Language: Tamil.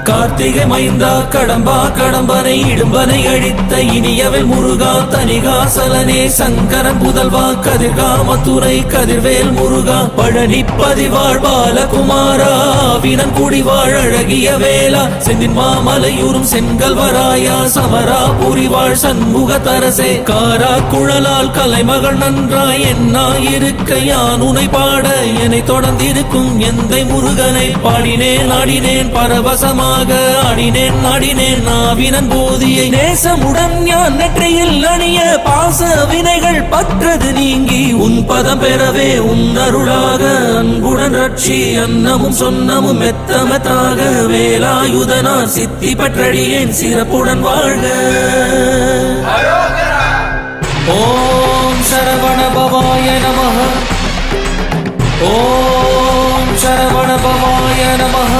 கார்த்திகை மைந்தா கடம்பா கடம்பனை இடும்பனை அழித்த இனியவன் முருகா தனிகாசலனே சங்கரன் புதல்வா கதிர்காமத்துறை கதிர்வேல் முருகா பழனி பதிவாழ் பாலகுமாரா வினன் குடிவாழ் அழகிய வேளா செந்தின் மாமலையூரும் செங்கல்வராயா சமரா புரிவாழ் சண்முக தரசே காரா குழலால் கலைமகள் நன்றாய் என்னாயிருக்க யான் உனை பாட என்னை தொடர்ந்திருக்கும் எந்தை முருகனை பாடினேன் ஆடினேன் பரவசமாக ஆடினேன் நாடினேன் நாவினன் போதியை நேசமுடன் ஞான் நெற்றியில் அணிய பாச வினைகள் பற்றது நீங்கி உன் பதம் பெறவே உன் அருளாக அன்புடன் ரட்சி அன்னமும் சொன்னமும் மெத்தமத்தாக வேலாயுதனார் சித்தி பற்றடியேன் சிறப்புடன் வாழ்க. ஓம் சரவண பவாய நமஹ. ஓம் சரவண பவாய நமஹ.